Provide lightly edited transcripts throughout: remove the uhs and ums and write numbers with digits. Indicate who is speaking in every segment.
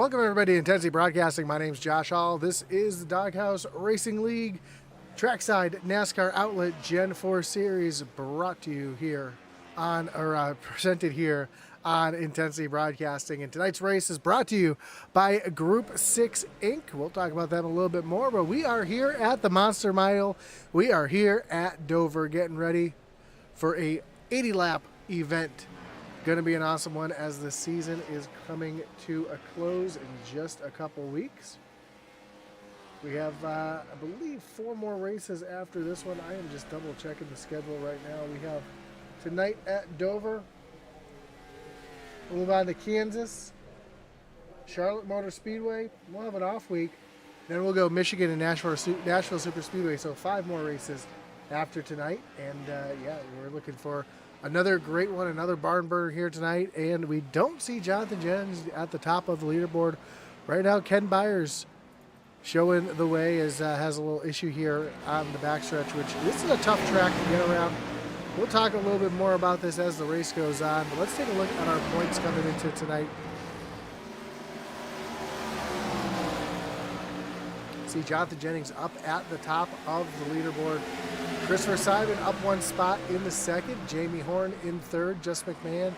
Speaker 1: Welcome everybody to Intensity Broadcasting. My name's Josh Hall. This is the Doghouse Racing League Trackside NASCAR Outlet Gen 4 Series, brought to you here on, presented here on Intensity Broadcasting. And tonight's race is brought to you by Group6 Inc. We'll talk about them a little bit more, but we are here at the Monster Mile. We are here at Dover getting ready for a 80-lap event. Going to be an awesome one as the season is coming to a close in just a couple weeks. We have, I believe, 4 more races after this one. I am just double checking the schedule right now. We have tonight at Dover. We'll move on to Kansas, Charlotte Motor Speedway. We'll have an off week. Then we'll go Michigan and Nashville Super Speedway. So 5 more races after tonight. And yeah, we're looking for another great one, another barn burner here tonight. And we don't see Jonathan Jennings at the top of the leaderboard. Right now, Ken Byers showing the way as has a little issue here on the backstretch, which this is a tough track to get around. We'll talk a little bit more about this as the race goes on, but let's take a look at our points coming into tonight. See Jonathan Jennings up at the top of the leaderboard. Christopher Simon up 1 spot in the second. Jamie Horn in third. Just McMahon.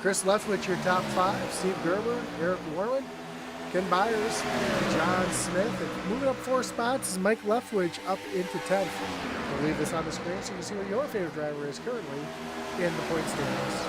Speaker 1: Chris Leftwich, your top 5. Steve Gerber, Eric Warren, Ken Byers, John Smith. And moving up 4 spots is Mike Leftwich up into 10th. We'll leave this on the screen so you can see what your favorite driver is currently in the point standings.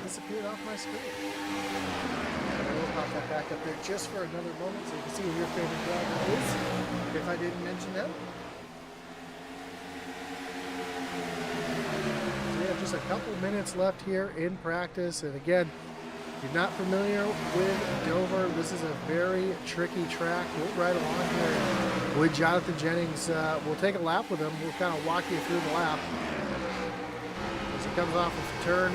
Speaker 1: Disappeared off my screen. And we'll pop that back up there just for another moment so you can see who your favorite driver is, if I didn't mention them. So we have just a couple minutes left here in practice. And again, if you're not familiar with Dover, this is a very tricky track. We'll ride along here with Jonathan Jennings. We'll take a lap with him. We'll kind of walk you through the lap. As he comes off of turn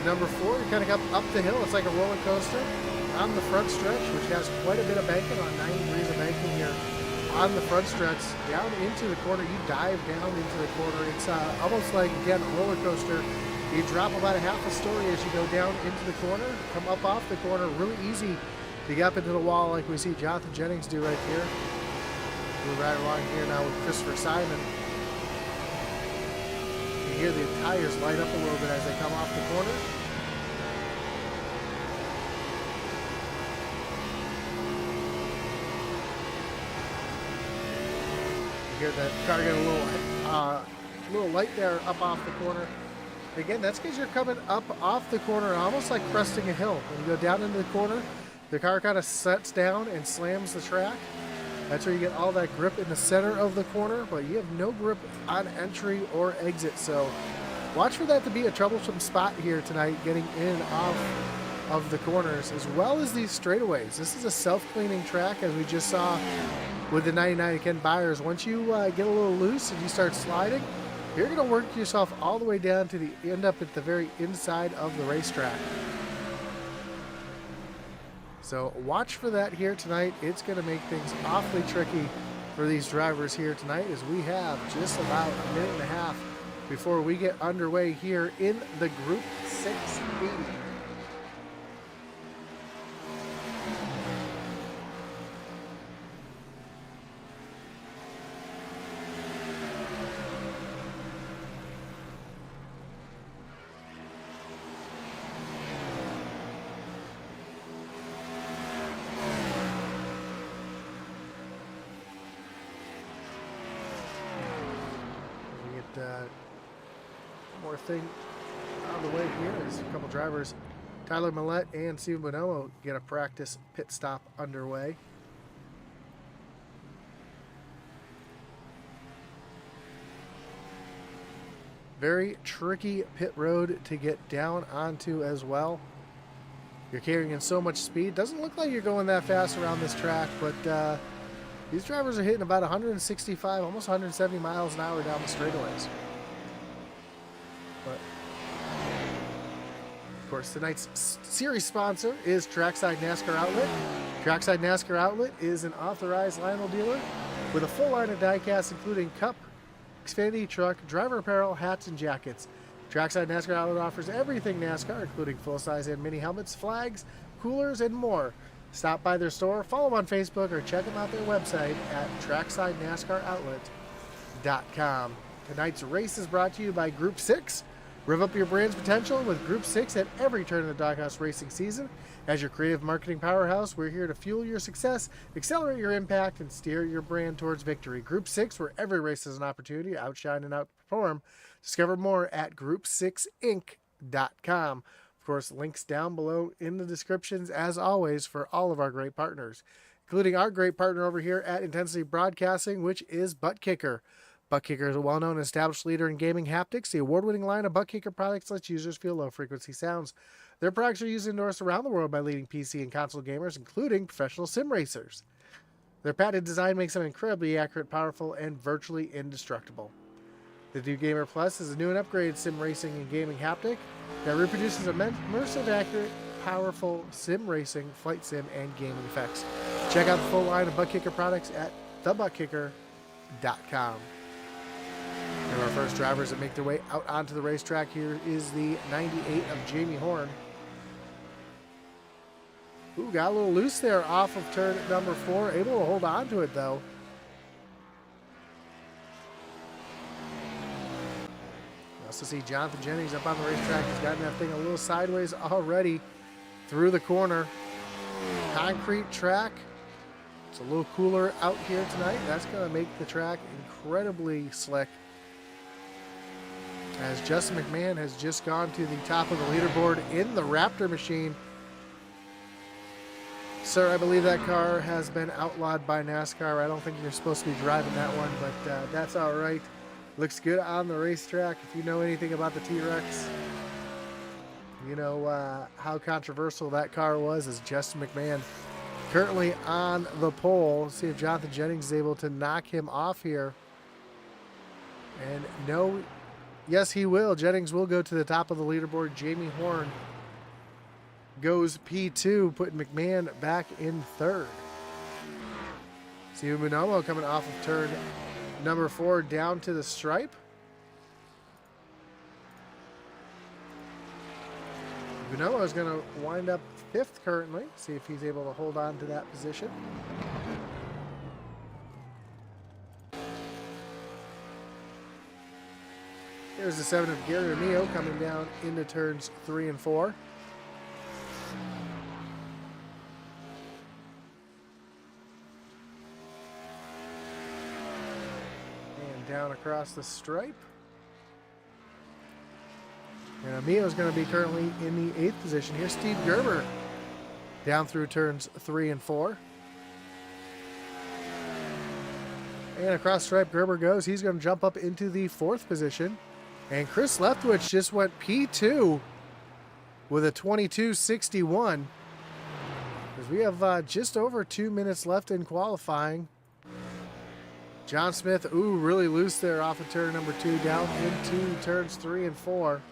Speaker 1: number 4, you kind of come up the hill. It's like a roller coaster on the front stretch, which has quite a bit of banking, on 9 degrees of banking here on the front stretch. Down into the corner, you dive down into the corner. It's almost like, again, a roller coaster. You drop about a half a story as you go down into the corner, come up off the corner. Really easy to get up into the wall like we see Jonathan Jennings do right here. We're right along here now with Christopher Simon. You hear the tires light up a little bit as they come off the corner. You hear that car get a little light there up off the corner. Again, that's because you're coming up off the corner, almost like cresting a hill. When you go down into the corner, the car kind of sets down and slams the track. That's where you get all that grip in the center of the corner, but you have no grip on entry or exit. So watch for that to be a troublesome spot here tonight, getting in and off of the corners, as well as these straightaways. This is a self-cleaning track, as we just saw with the 99 Ken Byers. Once you get a little loose and you start sliding, you're going to work yourself all the way down to the end up at the very inside of the racetrack. So watch for that here tonight. It's going to make things awfully tricky for these drivers here tonight, as we have just about a minute and a half before we get underway here in the Group 6 80. One more thing on the way here is a couple drivers, Tyler Millette and Steven Bonomo, get a practice pit stop underway. Very tricky pit road to get down onto as well. You're carrying in so much speed. Doesn't look like you're going that fast around this track, but these drivers are hitting about 165, almost 170 miles an hour down the straightaways. But Of course, tonight's series sponsor is Trackside NASCAR Outlet. Trackside NASCAR Outlet is an authorized Lionel dealer with a full line of diecast, including cup, Xfinity, truck, driver apparel, hats, and jackets. Trackside NASCAR Outlet offers everything NASCAR, including full-size and mini helmets, flags, coolers, and more. Stop by their store, follow them on Facebook, or check them out their website at tracksidenascaroutlet.com. Tonight's race is brought to you by Group 6. Rev up your brand's potential with Group 6 at every turn of the Doghouse Racing season. As your creative marketing powerhouse, we're here to fuel your success, accelerate your impact, and steer your brand towards victory. Group 6, where every race is an opportunity to outshine and outperform. Discover more at group6inc.com. Of course, links down below in the descriptions, as always, for all of our great partners, including our great partner over here at Intensity Broadcasting, which is Butt Kicker. Butt Kicker is a well-known and established leader in gaming haptics. The award-winning line of Butt Kicker products lets users feel low-frequency sounds. Their products are used and endorsed around the world by leading PC and console gamers, including professional sim racers. Their patented design makes them incredibly accurate, powerful, and virtually indestructible. The New Gamer Plus is a new and upgraded sim racing and gaming haptic that reproduces immersive, accurate, powerful sim racing, flight sim, and gaming effects. Check out the full line of Butt Kicker products at thebuttkicker.com. One of our first drivers that make their way out onto the racetrack here is the 98 of Jamie Horn. Ooh, got a little loose there off of turn number 4. Able to hold on to it, though. You also see Jonathan Jennings up on the racetrack. He's gotten that thing a little sideways already through the corner. Concrete track. It's a little cooler out here tonight. That's going to make the track incredibly slick, as Justin McMahon has just gone to the top of the leaderboard in the Raptor machine. Sir, I believe that car has been outlawed by NASCAR. I don't think you're supposed to be driving that one, but that's all right. Looks good on the racetrack. If you know anything about the T-Rex, you know how controversial that car was, as Justin McMahon currently on the pole. See if Jonathan Jennings is able to knock him off here. And no, yes, he will. Jennings will go to the top of the leaderboard. Jamie Horn goes P2, putting McMahon back in third. Steve Bonomo coming off of turn number 4 down to the stripe. Bonomo is going to wind up 5th currently. See if he's able to hold on to that position. Here's the 7 of Gary Romeo coming down into turns 3 and 4. And down across the stripe. And Romeo is going to be currently in the 8th position. Here's Steve Gerber down through turns 3 and 4. And across stripe Gerber goes. He's going to jump up into the 4th position. And Chris Leftwich just went P2 with a 22.61. As we have just over 2 minutes left in qualifying. John Smith, really loose there off of turn number 2 down into turns 3 and 4.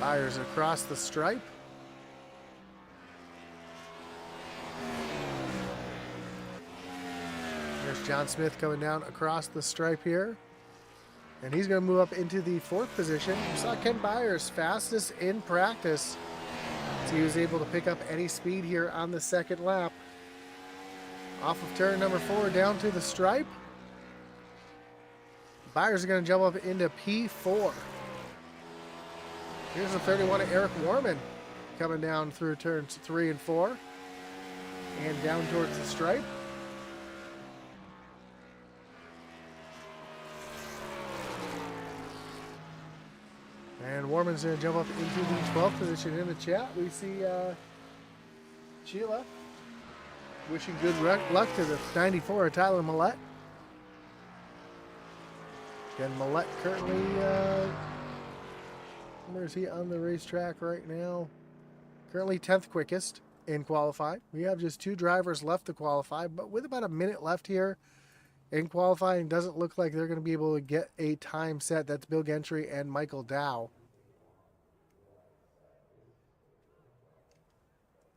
Speaker 1: Byers across the stripe. There's John Smith coming down across the stripe here. And he's going to move up into the 4th position. We saw Ken Byers fastest in practice. So he was able to pick up any speed here on the 2nd lap. Off of turn number 4 down to the stripe. Byers are going to jump up into P4. Here's the 31 of Eric Warman coming down through turns 3 and 4. And down towards the stripe. And Warman's going to jump up into the 12th position. In the chat, we see Sheila wishing good luck to the 94 of Tyler Millette. Again, Millette currently, where is he on the racetrack right now? Currently 10th quickest in qualifying. We have just 2 drivers left to qualify, but with about a minute left here In qualifying, doesn't look like they're going to be able to get a time set. That's Bill Gentry and Michael Dow.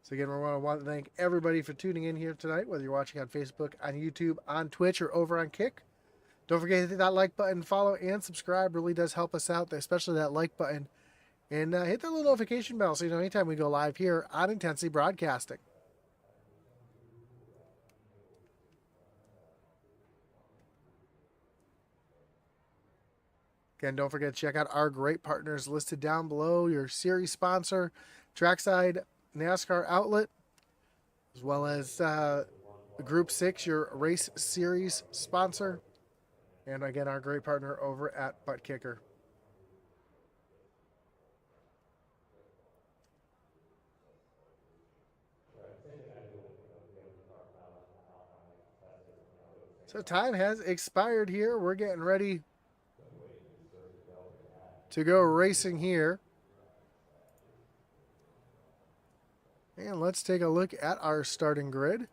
Speaker 1: So again, we want to thank everybody for tuning in here tonight, whether you're watching on Facebook, on YouTube, on Twitch, or over on Kick. Don't forget to hit that like button, follow, and subscribe. Really does help us out, especially that like button. And hit that little notification bell so you know anytime we go live here on Intensity Broadcasting. Again, don't forget to check out our great partners listed down below. Your series sponsor, Trackside NASCAR Outlet, as well as Group 6, your race series sponsor. And again, our great partner over at Butt Kicker. So time has expired here. We're getting ready to go racing here. And let's take a look at our starting grid.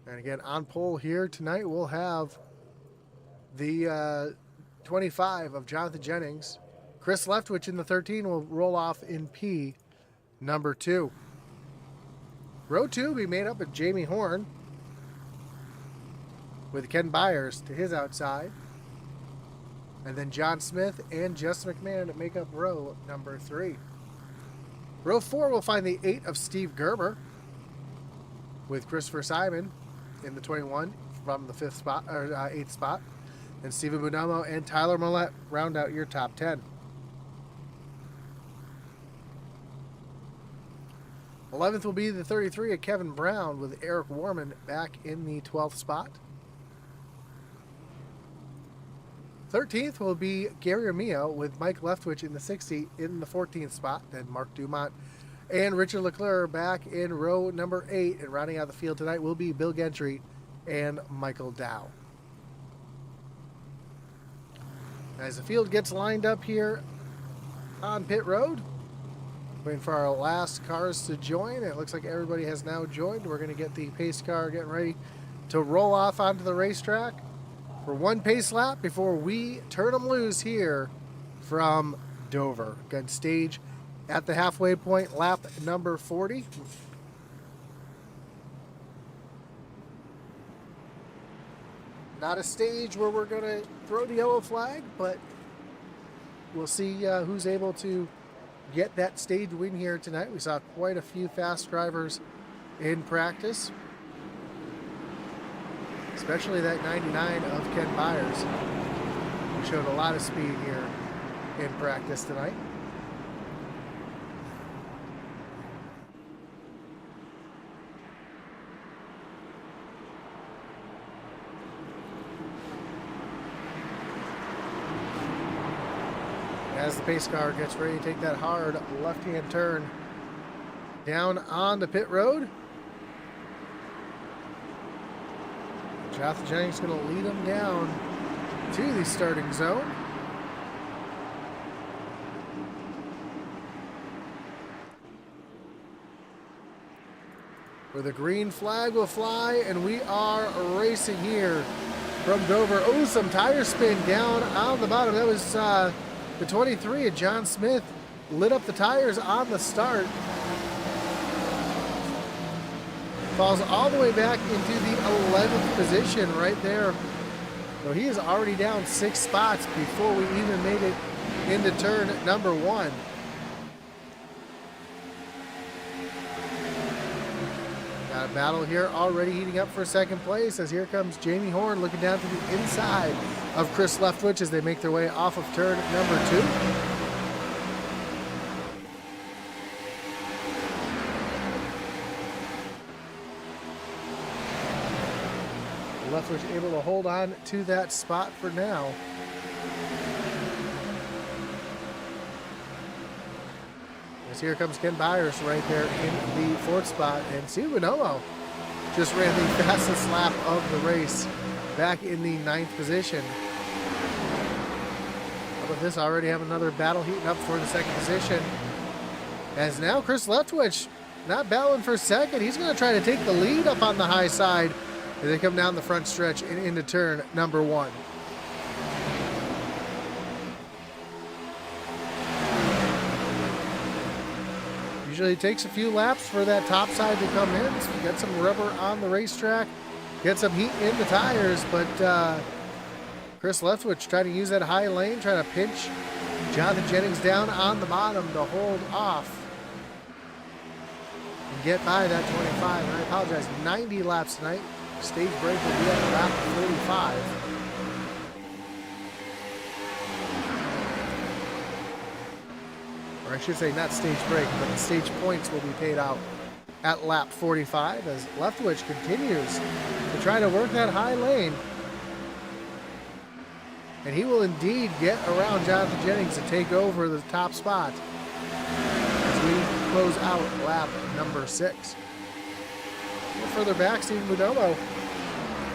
Speaker 1: And again, on pole here tonight, we'll have the 25 of Jonathan Jennings. Chris Leftwich in the 13 will roll off in P number 2. Row 2 will be made up of Jamie Horn with Ken Byers to his outside. And then John Smith and Justin McMahon to make up row number 3. Row 4 will find the 8 of Steve Gerber with Christopher Simon in the 21 from the 5th spot or 8th spot. And Steven Bonomo and Tyler Millette round out your top 10. 11th will be the 33 of Kevin Brown with Eric Warman back in the 12th spot. 13th will be Gary Armio with Mike Leftwich in the 60 in the 14th spot. Then Mark Dumont and Richard Leclerc back in row number 8. And rounding out the field tonight will be Bill Gentry and Michael Dow. As the field gets lined up here on pit road, waiting for our last cars to join. It looks like everybody has now joined. We're going to get the pace car getting ready to roll off onto the racetrack for one pace lap before we turn them loose here from Dover. Gun stage at the halfway point, lap number 40. Not a stage where we're going to throw the yellow flag, but we'll see who's able to get that stage win here tonight. We saw quite a few fast drivers in practice, especially that 99 of Ken Byers, who showed a lot of speed here in practice tonight. As the pace car gets ready to take that hard left-hand turn down on the pit road, Jonathan Jennings is going to lead them down to the starting zone. Where the green flag will fly, and we are racing here from Dover. Oh, some tire spin down on the bottom. That was the 23 of John Smith lit up the tires on the start. Falls all the way back into the 11th position right there. So he is already down 6 spots before we even made it into turn number 1. Got a battle here already heating up for second place as here comes Jamie Horn looking down to the inside of Chris Leftwich as they make their way off of turn number 2. Leftwich able to hold on to that spot for now. As here comes Ken Byers right there in the 4th spot, and Steve Bonomo just ran the fastest lap of the race back in the 9th position. How about this? Already have another battle heating up for the 2nd position. As now Chris Leftwich not battling for second. He's going to try to take the lead up on the high side as they come down the front stretch and into turn number 1. Usually it takes a few laps for that top side to come in. So get some rubber on the racetrack, get some heat in the tires, but Chris Leftwich trying to use that high lane, trying to pinch Jonathan Jennings down on the bottom to hold off and get by that 25. And I apologize, 90 laps tonight. Stage break will be at lap 45. Or I should say not stage break, but the stage points will be paid out at lap 45 as Leftwich continues to try to work that high lane. And he will indeed get around Jonathan Jennings to take over the top spot as we close out lap number 6. A little further back, Stephen Ludomo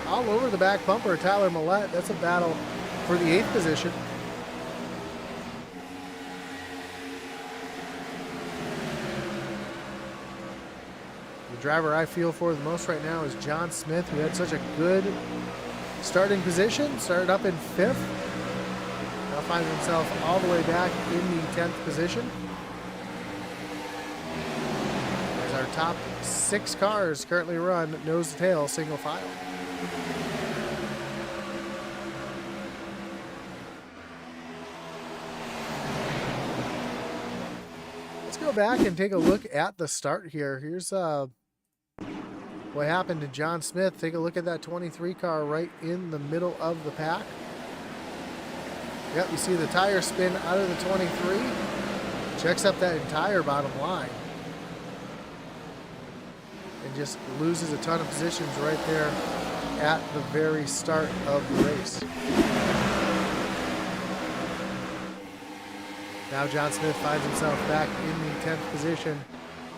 Speaker 1: all over the back bumper. Tyler Millette, that's a battle for the 8th position. The driver I feel for the most right now is John Smith, who had such a good starting position, started up in 5th. Now finds himself all the way back in the 10th position. As our top 6 cars currently run nose to tail single file. Let's go back and take a look at the start here. Here's what happened to John Smith. Take a look at that 23 car right in the middle of the pack. Yep, you see the tire spin out of the 23. Checks up that entire bottom line. And just loses a ton of positions right there at the very start of the race. Now John Smith finds himself back in the 10th position.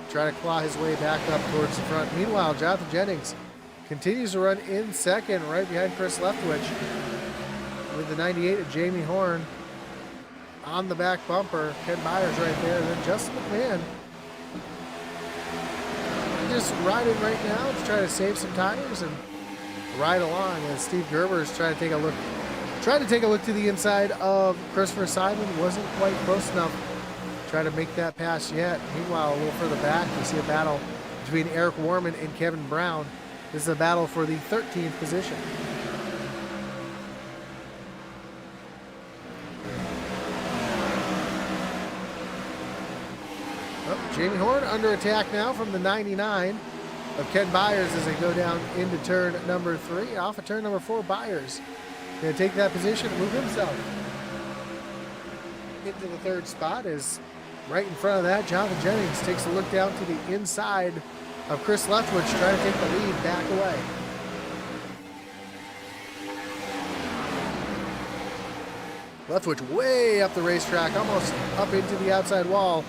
Speaker 1: Try to claw his way back up towards the front. Meanwhile, Jonathan Jennings continues to run in second, right behind Chris Leftwich, with the 98 of Jamie Horn on the back bumper. Ken Byers right there, and then Justin McMahon just riding right now to try to save some tires and ride along. And Steve Gerber is trying to take a look to the inside of Christopher Simon. Wasn't quite close enough. Try to make that pass yet. Meanwhile, a little further back, we see a battle between Eric Warman and Kevin Brown. This is a battle for the 13th position. Oh, Jamie Horn under attack now from the 99 of Ken Byers as they go down into turn number 3. Off of turn number 4, Byers going to take that position and move himself into the 3rd spot. As right in front of that, Jonathan Jennings takes a look down to the inside of Chris Leftwich, trying to take the lead back away. Leftwich way up the racetrack, almost up into the outside wall,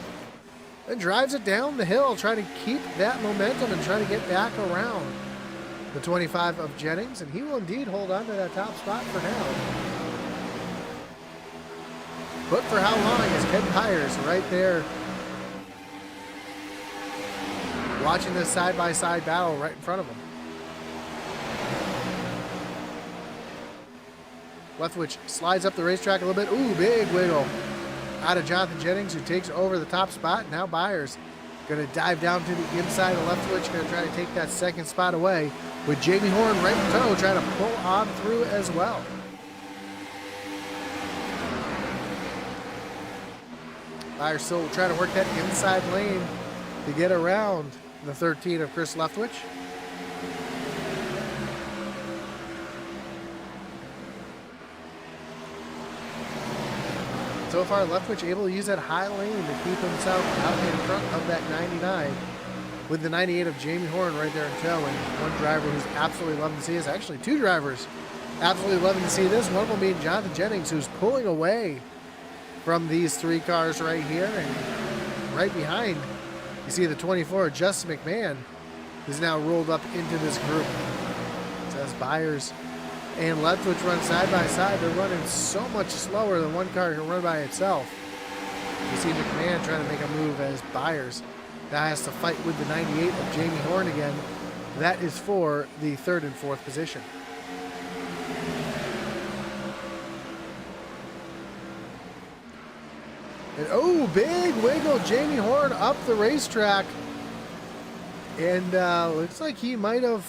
Speaker 1: and drives it down the hill, trying to keep that momentum and trying to get back around the 25 of Jennings, and he will indeed hold on to that top spot for now. But for how long is Ken Byers right there watching this side-by-side battle right in front of him? Leftwich slides up the racetrack a little bit. Ooh, big wiggle out of Jonathan Jennings, who takes over the top spot. Now Byers going to dive down to the inside of Leftwich, going to try to take that 2nd spot away, with Jamie Horn right in tow, trying to pull on through as well. Byers still trying to work that inside lane to get around the 13 of Chris Leftwich. So far, Leftwich able to use that high lane to keep himself out in front of that 99, with the 98 of Jamie Horn right there in tow. And one driver who's absolutely loving to see this, actually 2 drivers absolutely loving to see this, one of them being Jonathan Jennings, who's pulling away from these 3 cars right here. And right behind, you see the 24, Justin McMahon, is now rolled up into this group. As Byers and Leftwich run side by side, they're running so much slower than one car can run by itself. You see McMahon trying to make a move as Byers Now has to fight with the 98 of Jamie Horn again. That is for the 3rd and 4th position. And oh, big wiggle. Jamie Horn up the racetrack. And looks like he might have...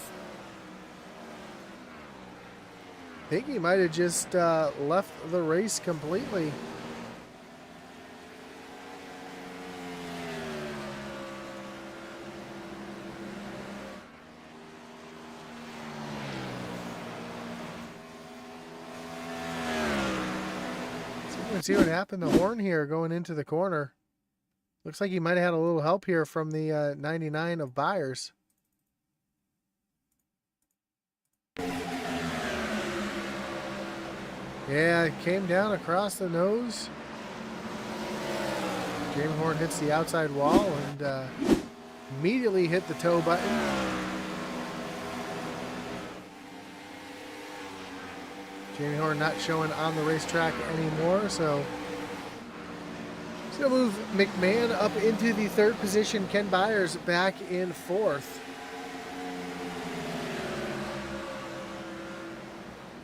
Speaker 1: I think he might have just left the race completely. Let's see what happened to Horn here going into the corner. Looks like he might have had a little help here from the 99 of Byers. Yeah, it came down across the nose. Jamie Horn hits the outside wall and immediately hit the tow button. Jamie Horn not showing on the racetrack anymore, so it's going to move McMahon up into the 3rd position. Ken Byers back in 4th.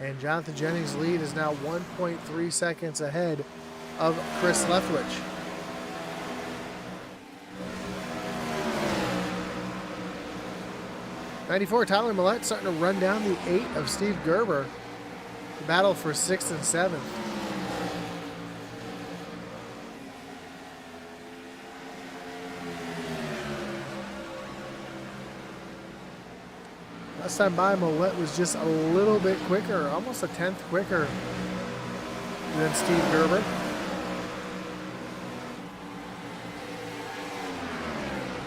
Speaker 1: And Jonathan Jennings' lead is now 1.3 seconds ahead of Chris Leftwich. '94 Tyler Millette starting to run down the 8 of Steve Gerber. The battle for 6th and 7th. Last time by, Millette was just a little bit quicker, almost a 10th quicker than Steve Gerber.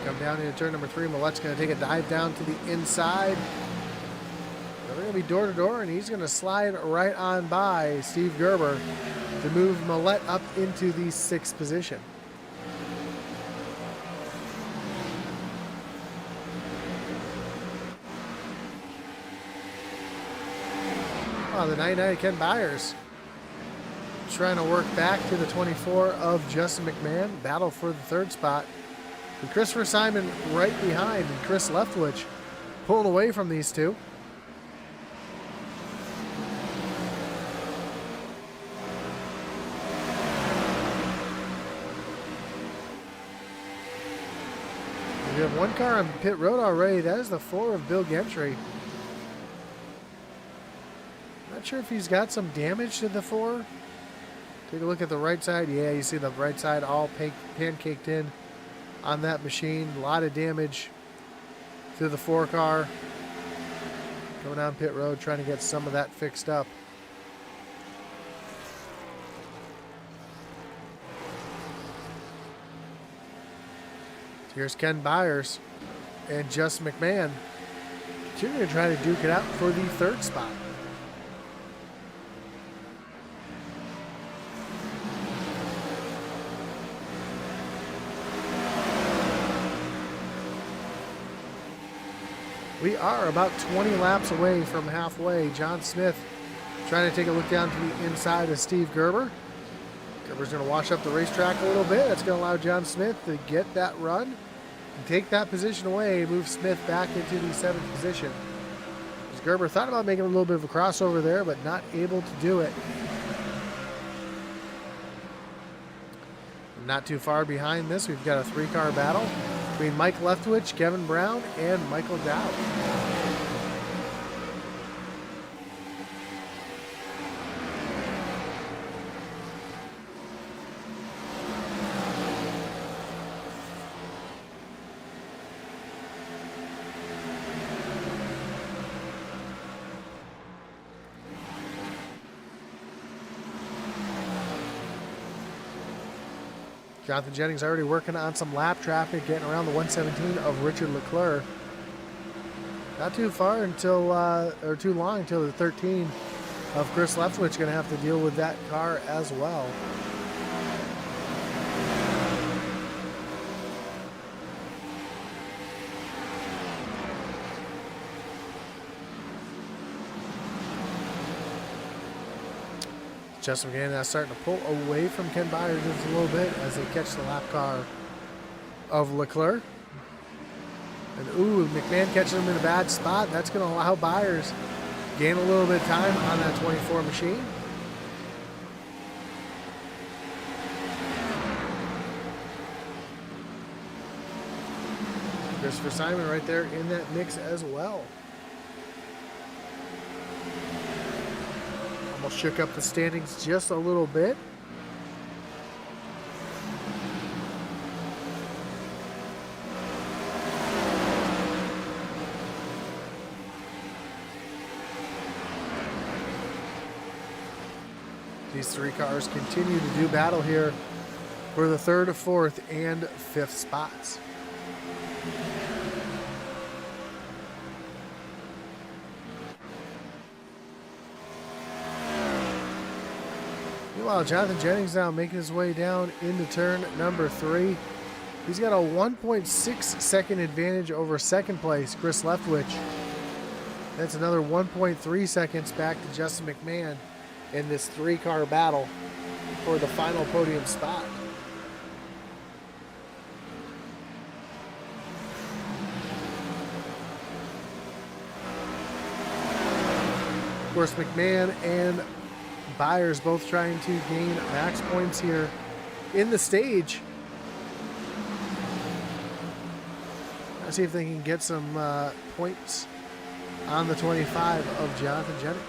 Speaker 1: Come down into turn number 3. Millette's going to take a dive down to the inside. They're going to be door to door, and he's going to slide right on by Steve Gerber to move Millette up into the 6th position. Oh, the 99 Ken Byers trying to work back to the 24 of Justin McMahon. Battle for the 3rd spot. And Christopher Simon right behind, and Chris Leftwich pulling away from these two. We have one car on pit road already. That is the 4 of Bill Gentry. Not sure if he's got some damage to the 4. Take a look at the right side. Yeah, you see the right side all pancaked in on that machine. A lot of damage to the 4 car. Going down pit road trying to get some of that fixed up. Here's Ken Byers and Justin McMahon continuing to try to duke it out for the 3rd spot. We are about 20 laps away from halfway. John Smith trying to take a look down to the inside of Steve Gerber. Gerber's going to wash up the racetrack a little bit. That's going to allow John Smith to get that run and take that position away, move Smith back into the 7th position. As Gerber thought about making a little bit of a crossover there, but not able to do it. Not too far behind this, we've got a 3-car battle between Mike Leftwich, Kevin Brown, and Michael Dowd. Jonathan Jennings already working on some lap traffic, getting around the 117 of Richard Leclerc. Not too far until, or too long until the 13 of Chris Leftwich going to have to deal with that car as well. Justin McMahon now starting to pull away from Ken Byers just a little bit as they catch the lap car of Leclerc. And ooh, McMahon catching him in a bad spot. That's going to allow Byers gain a little bit of time on that 24 machine. Christopher Simon right there in that mix as well. Almost shook up the standings just a little bit. These three cars continue to do battle here for the third, fourth, and fifth spots. Meanwhile, Jonathan Jennings now making his way down into turn number 3. He's got a 1.6 second advantage over second place, Chris Leftwich. That's another 1.3 seconds back to Justin McMahon in this three-car battle for the final podium spot. Of course, McMahon and Byers both trying to gain max points here in the stage. Let's see if they can get some points on the 25 of Jonathan Jennings.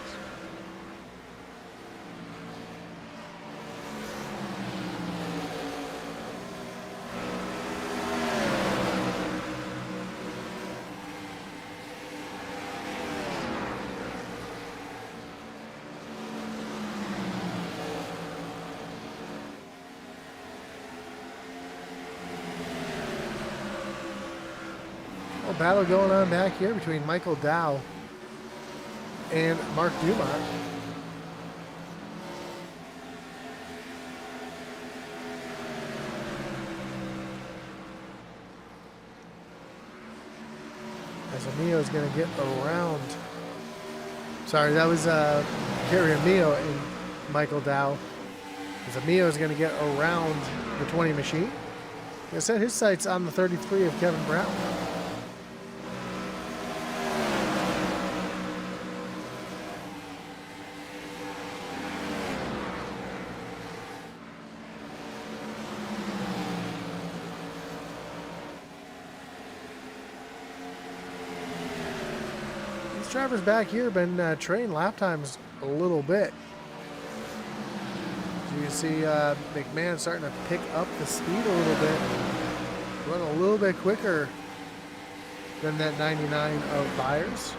Speaker 1: Battle going on back here between Michael Dow and Mark Dumont. As Amio is going to get around. Sorry, that was Kerry Amio and Michael Dow. As Amio is going to get around the 20 machine. He's going to set his sights on the 33 of Kevin Brown. Drivers back here been trading lap times a little bit. So you can see McMahon starting to pick up the speed a little bit, run a little bit quicker than that 99 of Byers.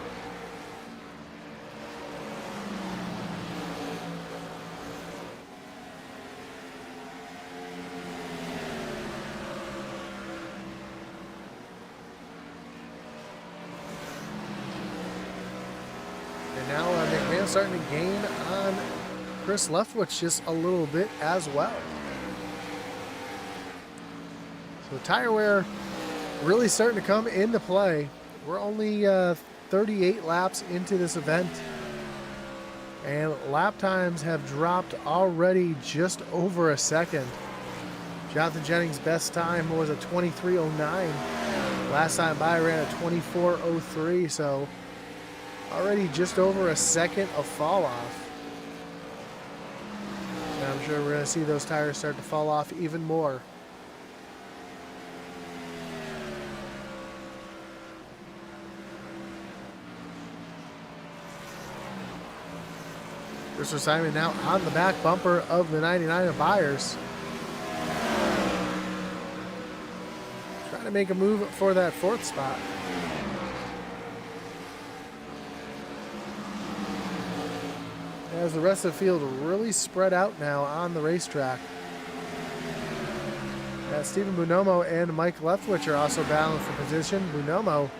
Speaker 1: Starting to gain on Chris Leftwich just a little bit as well. So tire wear really starting to come into play. We're only 38 laps into this event, and lap times have dropped already just over a second. Jonathan Jennings' best time was a 23:09. Last time by ran a 24:03, so already just over a second of fall off. And I'm sure we're going to see those tires start to fall off even more. Christopher Simon now on the back bumper of the 99 of Byers. Trying to make a move for that fourth spot. As the rest of the field really spread out now on the racetrack. Stephen Buonomo and Mike Leftwich are also battling for position. Buonomo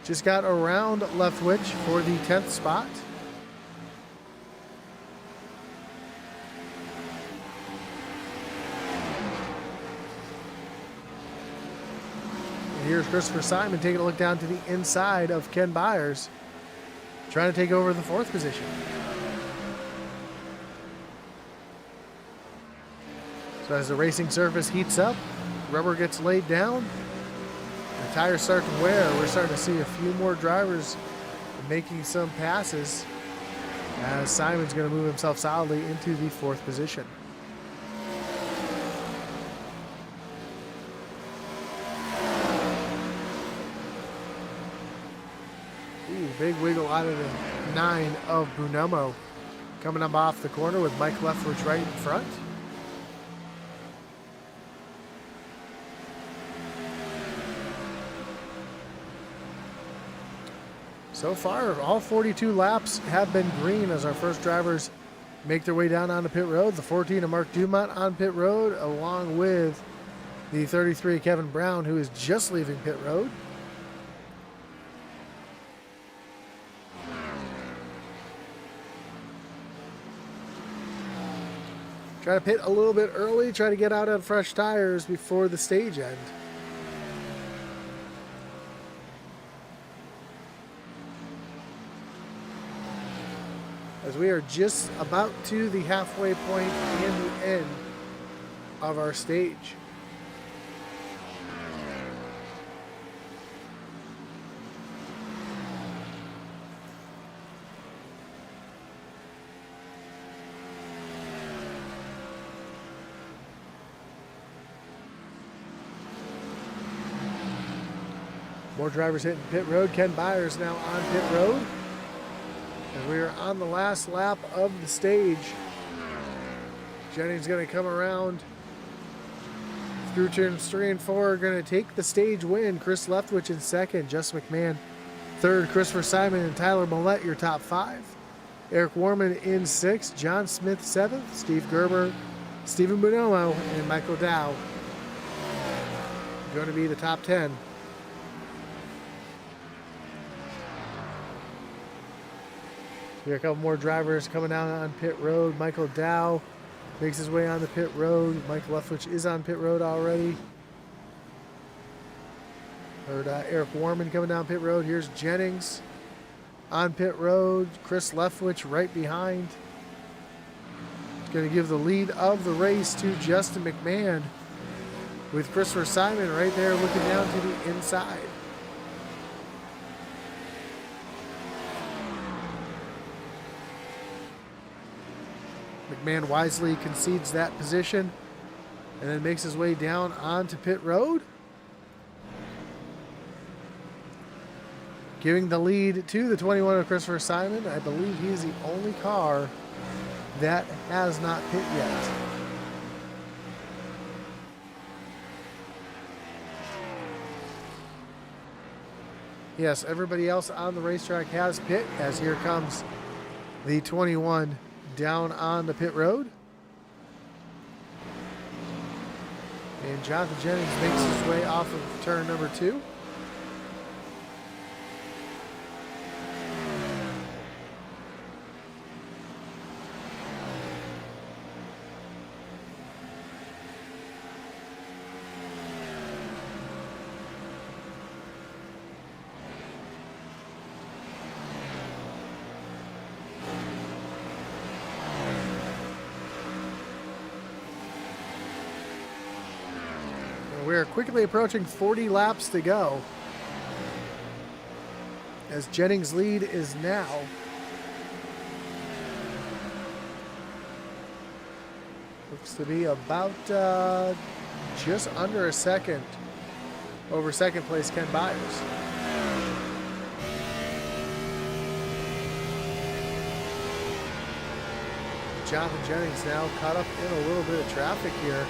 Speaker 1: just got around Leftwich for the 10th spot. And here's Christopher Simon taking a look down to the inside of Ken Byers, trying to take over the fourth position. So as the racing surface heats up, rubber gets laid down. The tires start to wear, we're starting to see a few more drivers making some passes, as Simon's going to move himself solidly into the 4th position. Ooh, big wiggle out of the 9 of Bonomo. Coming up off the corner with Mike Leftwich right in front. So far, all 42 laps have been green as our first drivers make their way down onto pit road. The 14 of Mark Dumont on pit road, along with the 33 of Kevin Brown, who is just leaving pit road. Try to pit a little bit early, try to get out on fresh tires before the stage end. As we are just about to the halfway point and the end of our stage. More drivers hitting pit road. Ken Byers now on pit road. And we are on the last lap of the stage. Jennings going to come around through turns 3 and 4. Going to take the stage win. Chris Leftwich in 2nd. Just McMahon 3rd. Christopher Simon and Tyler Millette, your top 5. Eric Warman in 6th. John Smith 7th. Steve Gerber, Stephen Bonomo, and Michael Dow going to be the top 10. Here are a couple more drivers coming down on pit road. Michael Dow makes his way on the pit road. Mike Leftwich is on pit road already. Heard Eric Warman coming down pit road. Here's Jennings on pit road. Chris Leftwich right behind. He's going to give the lead of the race to Justin McMahon, with Christopher Simon right there looking down to the inside. McMahon wisely concedes that position and then makes his way down onto pit road, giving the lead to the 21 of Christopher Simon. I believe he's the only car that has not pit yet. Yes, everybody else on the racetrack has pit, as here comes the 21 down on the pit road. And Jonathan Jennings makes his way off of turn number 2. We're quickly approaching 40 laps to go, as Jennings' lead is now looks to be about just under a second over second place Ken Byers. Jonathan Jennings now caught up in a little bit of traffic here.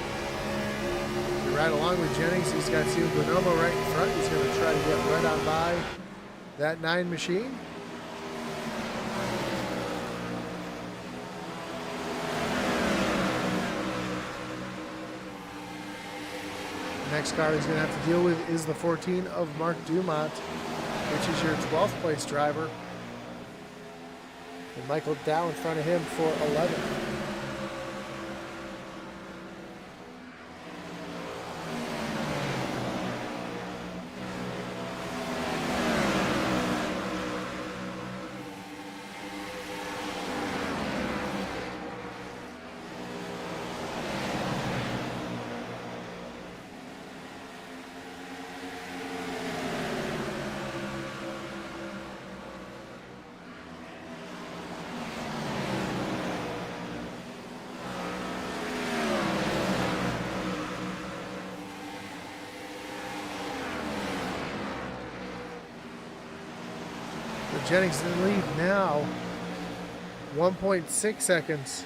Speaker 1: Right along with Jennings, he's got Steve Bonomo right in front. He's going to try to get right on by that 9 machine. The next car he's going to have to deal with is the 14 of Mark Dumont, which is your 12th place driver. And Michael Dow in front of him for 11. Jennings in the lead now. 1.6 seconds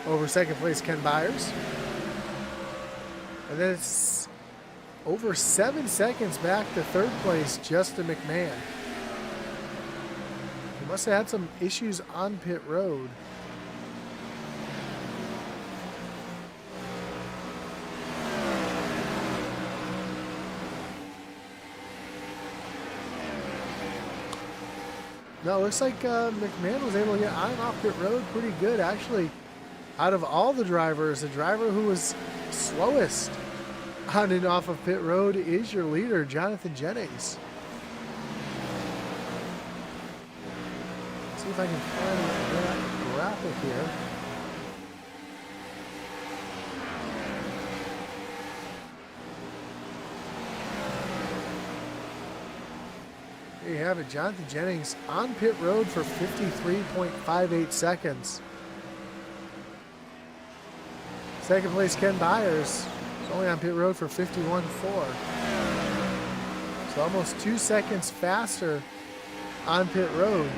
Speaker 1: over second place Ken Byers. And then it's over 7 seconds back to third place Justin McMahon. He must have had some issues on pit road. No, it looks like McMahon was able to get on and off pit road pretty good. Actually, out of all the drivers, the driver who was slowest on and off of pit road is your leader, Jonathan Jennings. Let's see if I can find that graphic here. There you have it, Jonathan Jennings on pit road for 53.58 seconds. Second place Ken Byers is only on pit road for 51.4. So almost 2 seconds faster on pit road.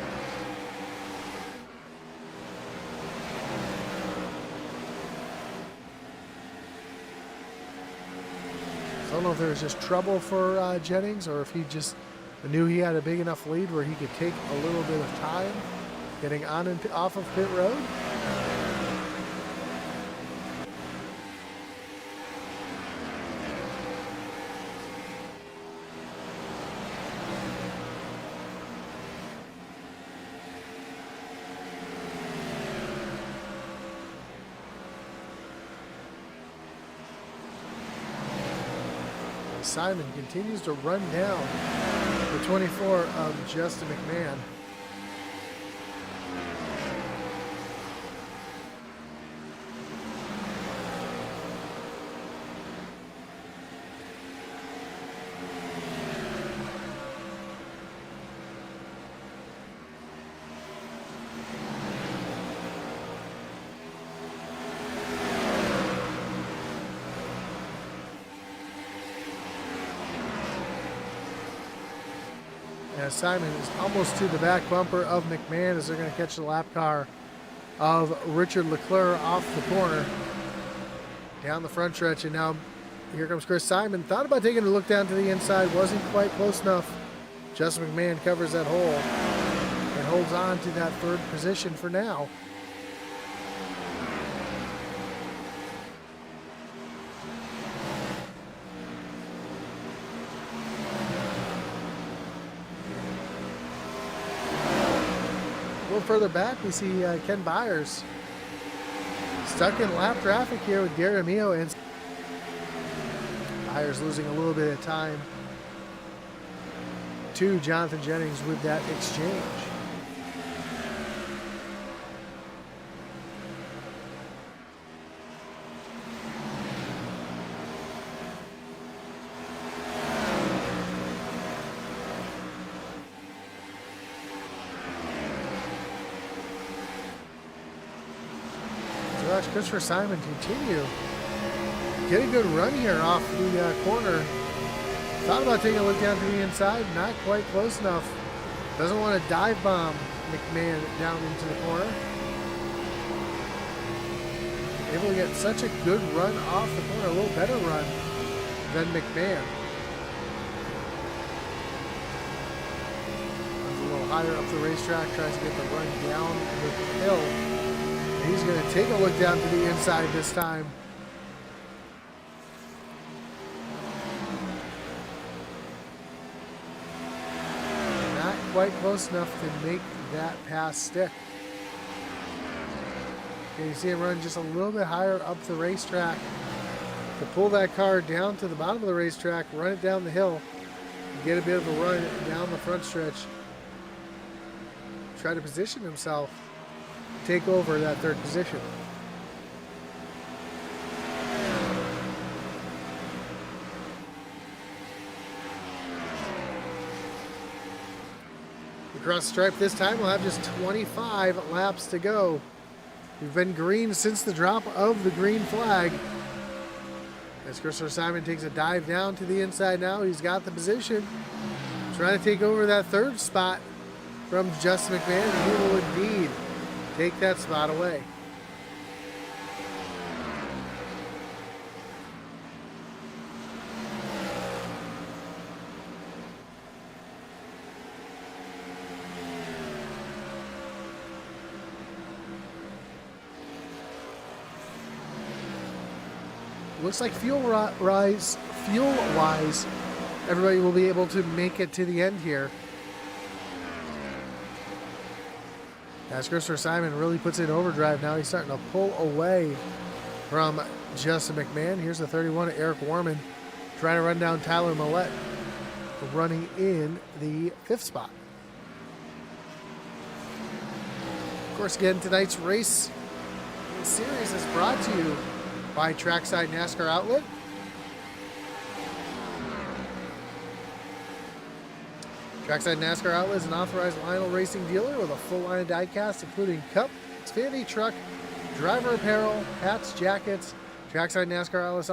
Speaker 1: So I don't know if there was just trouble for Jennings, or if he just knew he had a big enough lead where he could take a little bit of time getting on and off of pit road. Simon continues to run down the 24 of Justin McMahon. Simon is almost to the back bumper of McMahon as they're going to catch the lap car of Richard Leclerc off the corner down the front stretch. And now here comes Chris Simon. Thought about taking a look down to the inside, wasn't quite close enough. Justin McMahon covers that hole and holds on to that third position for now. Further back, we see Ken Byers stuck in lap traffic here with Gary Amio, and Byers losing a little bit of time to Jonathan Jennings with that exchange. Christopher Simon continue. Get a good run here off the corner. Thought about taking a look down to the inside, not quite close enough. Doesn't want to dive bomb McMahon down into the corner. Able to get such a good run off the corner, a little better run than McMahon. Runs a little higher up the racetrack, tries to get the run down the hill. He's going to take a look down to the inside this time. Not quite close enough to make that pass stick. Okay, you see him run just a little bit higher up the racetrack to pull that car down to the bottom of the racetrack, run it down the hill, and get a bit of a run down the front stretch. Try to position himself, take over that third position. Across the stripe this time, we'll have just 25 laps to go. We've been green since the drop of the green flag. As Christopher Simon takes a dive down to the inside now, he's got the position. Trying to take over that third spot. from Justin McMahon, and he will indeed take that spot away. Looks like fuel-wise, everybody will be able to make it to the end here. As Christopher Simon really puts it in overdrive now, he's starting to pull away from Justin McMahon. Here's the 31, Eric Warman, trying to run down Tyler Millette, running in the 5th spot. Of course, again, tonight's race series is brought to you by Trackside NASCAR Outlet. Trackside NASCAR Outlet is an authorized Lionel Racing dealer with a full line of diecast, including cup, Xfinity truck, driver apparel, hats, jackets. Trackside NASCAR Outlet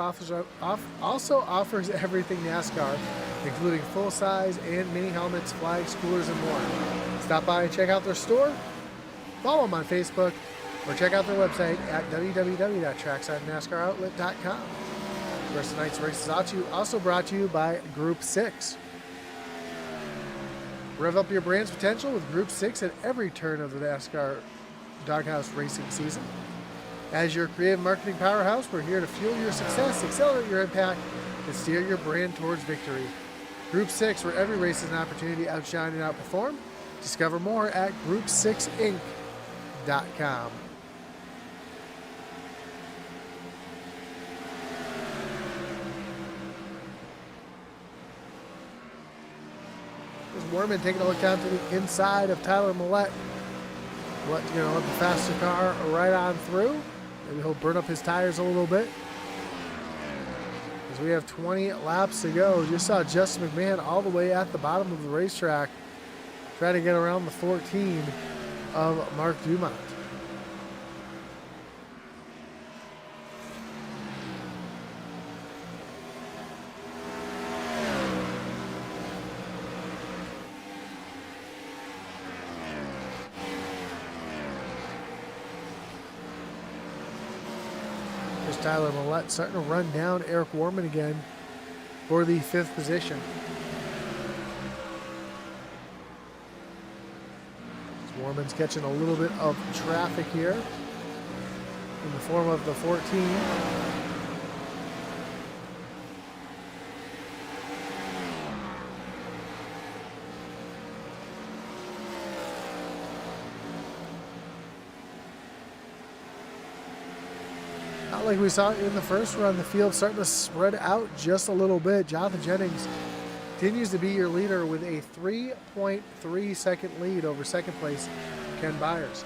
Speaker 1: also offers everything NASCAR, including full-size and mini helmets, flags, coolers, and more. Stop by and check out their store, follow them on Facebook, or check out their website at www.tracksidenascaroutlet.com. The rest of tonight's race is also brought to you by Group 6. Rev up your brand's potential with Group 6 at every turn of the NASCAR Doghouse Racing season. As your creative marketing powerhouse, we're here to fuel your success, accelerate your impact, and steer your brand towards victory. Group 6, where every race is an opportunity to outshine and outperform. Discover more at Group6Inc.com. Warman taking a look down to the inside of Tyler Millette. Let the faster car right on through. Maybe he'll burn up his tires a little bit. As we have 20 laps to go. Just saw Justin McMahon all the way at the bottom of the racetrack, trying to get around the 14 of Mark Dumont. Tyler Millette starting to run down Eric Warman again for the 5th position. Warman's catching a little bit of traffic here in the form of the 14. Like we saw in the first run, the field starting to spread out just a little bit. Jonathan Jennings continues to be your leader with a 3.3 second lead over second place Ken Byers.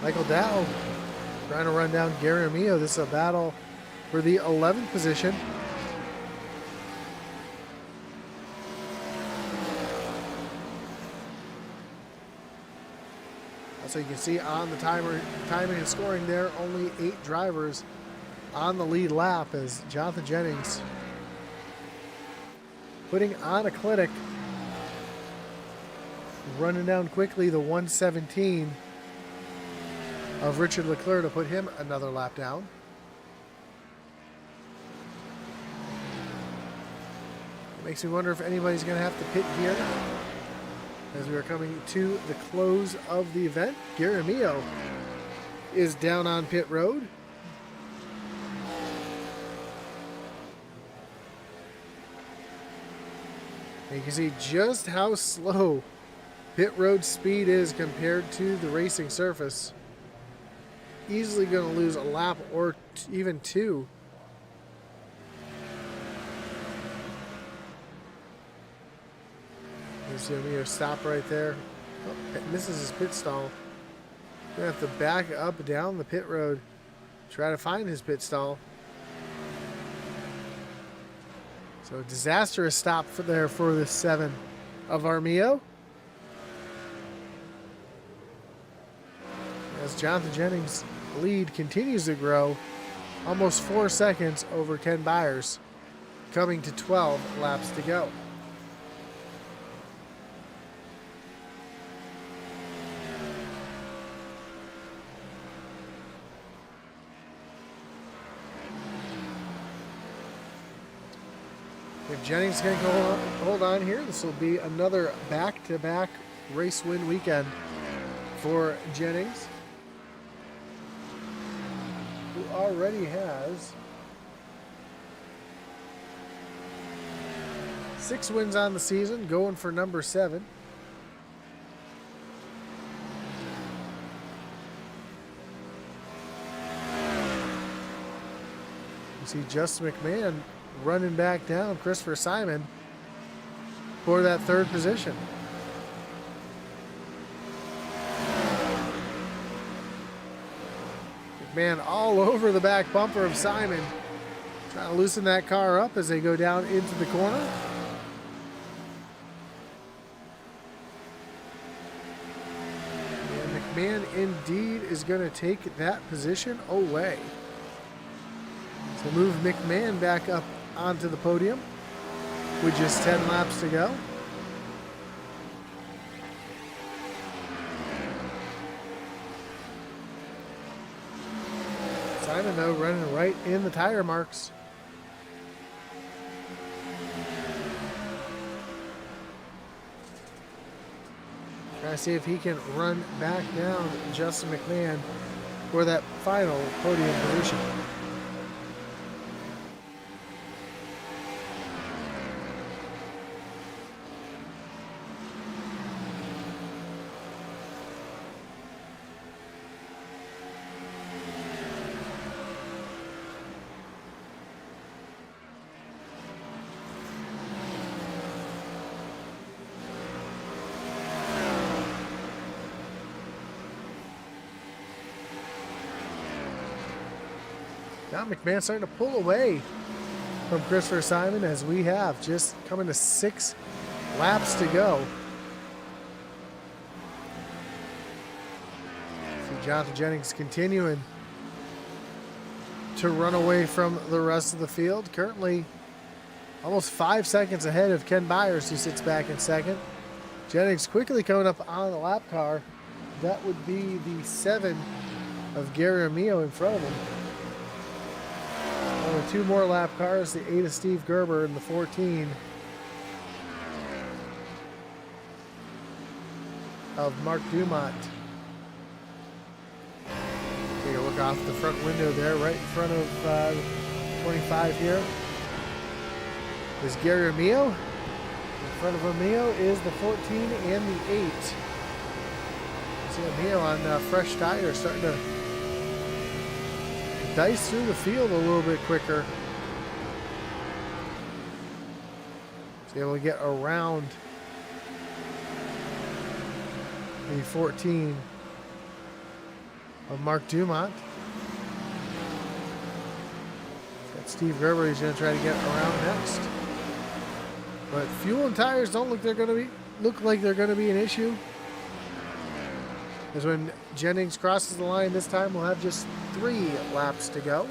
Speaker 1: Michael Dow trying to run down Gary Armillo. This is a battle for the 11th position. So you can see on the timing and scoring there, only 8 drivers on the lead lap as Jonathan Jennings putting on a clinic, running down quickly the 117 of Richard Leclerc to put him another lap down. It makes me wonder if anybody's going to have to pit here as we are coming to the close of the event. Gary Armillo is down on pit road. And you can see just how slow pit road speed is compared to the racing surface. Easily going to lose a lap or even 2. You see Armillo stop right there. Oh, misses his pit stall. Gonna have to back up down the pit road, try to find his pit stall. So a disastrous stop for the 7 of Armillo. as Jonathan Jennings' lead continues to grow, almost 4 seconds over Ken Byers, coming to 12 laps to go. If Jennings can hold on here, this will be another back-to-back race win weekend for Jennings, who already has 6 wins on the season, going for number 7. You see Justin McMahon running back down Christopher Simon for that 3rd position. McMahon all over the back bumper of Simon, trying to loosen that car up as they go down into the corner. And McMahon indeed is going to take that position away. So move McMahon back up onto the podium with just 10 laps to go. Simon, though, running right in the tire marks. Try to see if he can run back down Justin McMahon for that final podium position. Now McMahon starting to pull away from Christopher Simon as we have just coming to 6 laps to go. See Jonathan Jennings continuing to run away from the rest of the field. Currently almost 5 seconds ahead of Ken Byers, who sits back in 2nd. Jennings quickly coming up on the lap car. That would be the 7 of Gary Armillo in front of him. Only 2 more lap cars, the 8 of Steve Gerber and the 14 of Mark Dumont. Take a look off the front window there, right in front of 25 here is Gary Armillo. In front of Armillo is the 14 and the 8. See Armillo on fresh tires starting to dice through the field a little bit quicker. He's able to get around the 14 of Mark Dumont. Got Steve Gerber, he's going to try to get around next. But fuel and tires don't look like they're going to be an issue. Because when Jennings crosses the line this time, we'll have just 3 laps to go.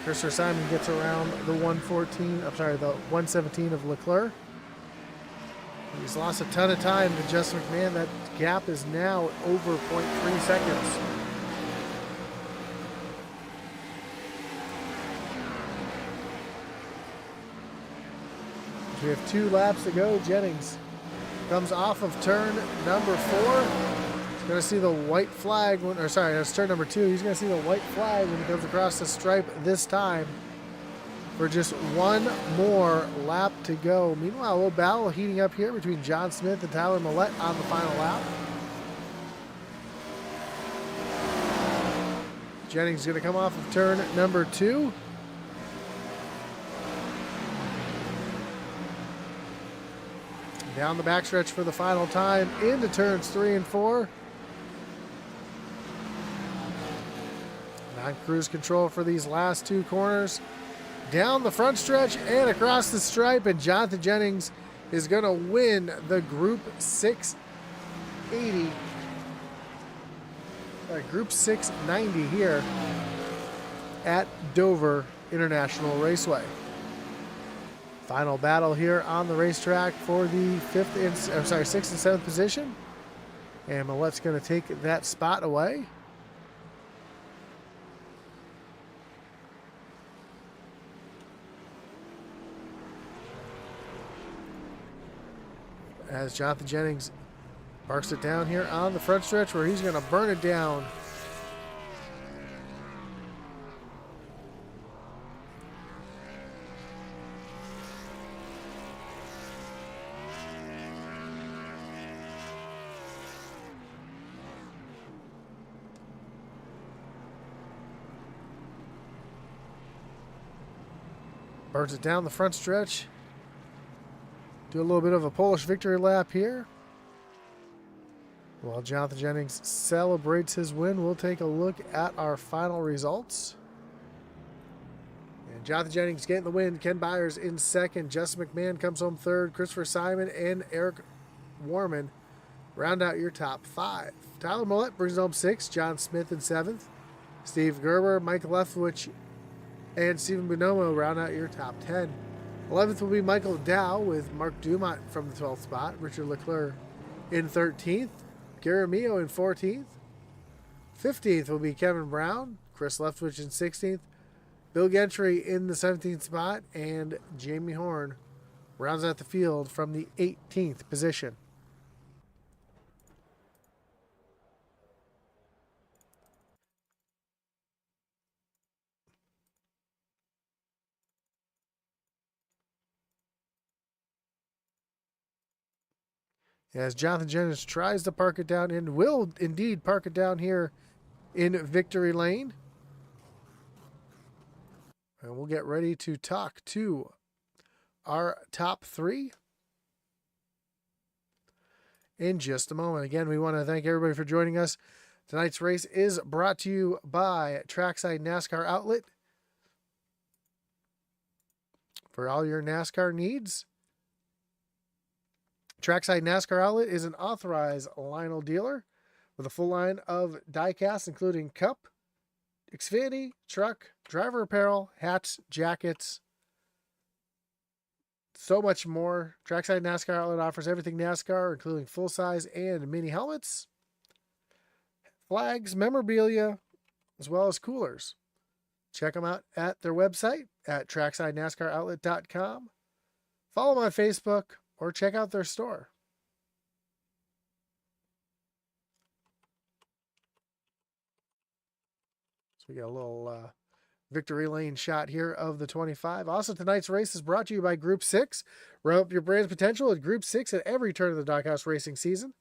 Speaker 1: Christopher Simon gets around the 117 of Leclerc. He's lost a ton of time to Justin McMahon. That gap is now over 0.3 seconds. We have 2 laps to go. Jennings comes off of turn number 4. He's going to see the white flag, that's turn number 2. He's going to see the white flag when he comes across the stripe this time for just 1 more lap to go. Meanwhile, a little battle heating up here between John Smith and Tyler Millette on the final lap. Jennings is going to come off of turn number 2. Down the backstretch for the final time into turns 3 and 4. On cruise control for these last two corners. Down the front stretch and across the stripe, and Jonathan Jennings is going to win the Group 6 80. Group 690 here at Dover International Raceway. Final battle here on the racetrack for the 6th and 7th position. And Millett's going to take that spot away. As Jonathan Jennings parks it down here on the front stretch where he's going to burn it down. Burns it down the front stretch. Do a little bit of a Polish victory lap here. While Jonathan Jennings celebrates his win, we'll take a look at our final results. And Jonathan Jennings getting the win. Ken Byers in second. Justin McMahon comes home third. Christopher Simon and Eric Warman round out your top five. Tyler Millett brings home sixth. John Smith in seventh. Steve Gerber, Mike Leftwich, and Stephen Bonomo round out your top 10. 11th will be Michael Dow with Mark Dumont from the 12th spot. Richard Leclerc in 13th. Gary Mio in 14th. 15th will be Kevin Brown. Chris Leftwich in 16th. Bill Gentry in the 17th spot. And Jamie Horn rounds out the field from the 18th position. As Jonathan Jennings tries to park it down and will indeed park it down here in victory lane. And we'll get ready to talk to our top three in just a moment. Again, we want to thank everybody for joining us. Tonight's race is brought to you by Trackside NASCAR Outlet. For all your NASCAR needs, Trackside NASCAR Outlet is an authorized Lionel dealer with a full line of diecast, including cup, Xfinity, truck, driver apparel, hats, jackets, so much more. Trackside NASCAR Outlet offers everything NASCAR, including full-size and mini helmets, flags, memorabilia, as well as coolers. Check them out at their website at tracksidenascaroutlet.com. Follow them on Facebook or check out their store. So we got a little victory lane shot here of the 25. Also, tonight's race is brought to you by Group 6. Rev up your brand's potential at Group 6 at every turn of the Doghouse Racing season.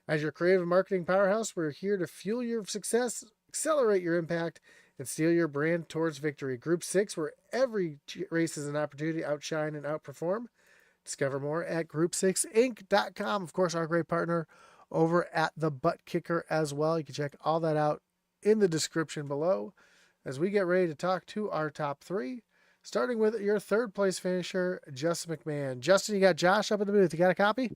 Speaker 1: As your creative marketing powerhouse, we're here to fuel your success, accelerate your impact, and steer your brand towards victory. Group 6, where every race is an opportunity to outshine and outperform. Discover more at group6inc.com. Of course, our great partner over at the Butt Kicker as well. You can check all that out in the description below as we get ready to talk to our top three, starting with your third place finisher, Justin McMahon. Justin, you got Josh up in the booth. You got a copy?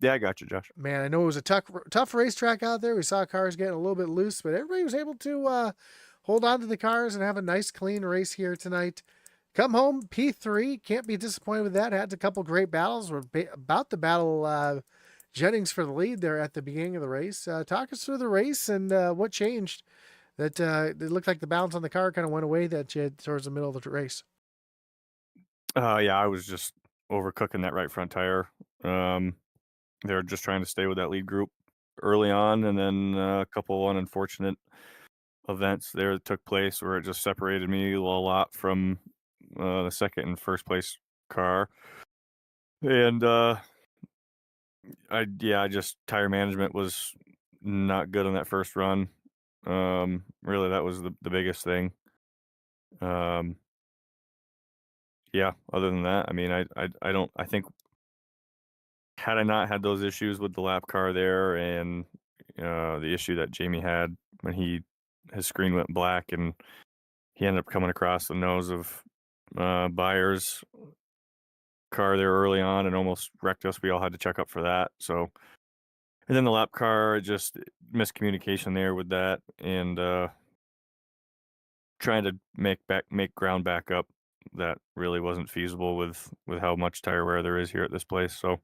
Speaker 2: Yeah, I got you, Josh.
Speaker 1: Man, I know it was a tough racetrack out there. We saw cars getting a little bit loose, but everybody was able to hold on to the cars and have a nice, clean race here tonight. Come home, P3. Can't be disappointed with that. Had a couple great battles. We're about to battle Jennings for the lead there at the beginning of the race. Talk us through the race and what changed. That it looked like the balance on the car kind of went away towards the middle of the race.
Speaker 2: Yeah, I was just overcooking that right front tire. They were just trying to stay with that lead group early on, and then a couple unfortunate events there that took place where it just separated me a lot from the second and first place car. And just tire management was not good on that first run. Really, that was the biggest thing. Yeah, other than that, I mean, I think had I not had those issues with the lap car there and the issue that Jamie had when he his screen went black, and he ended up coming across the nose of Byers' car there early on and almost wrecked us. We all had to check up for that. So, and then the lap car, just miscommunication there with that, and trying to make ground back up. That really wasn't feasible with how much tire wear there is here at this place. So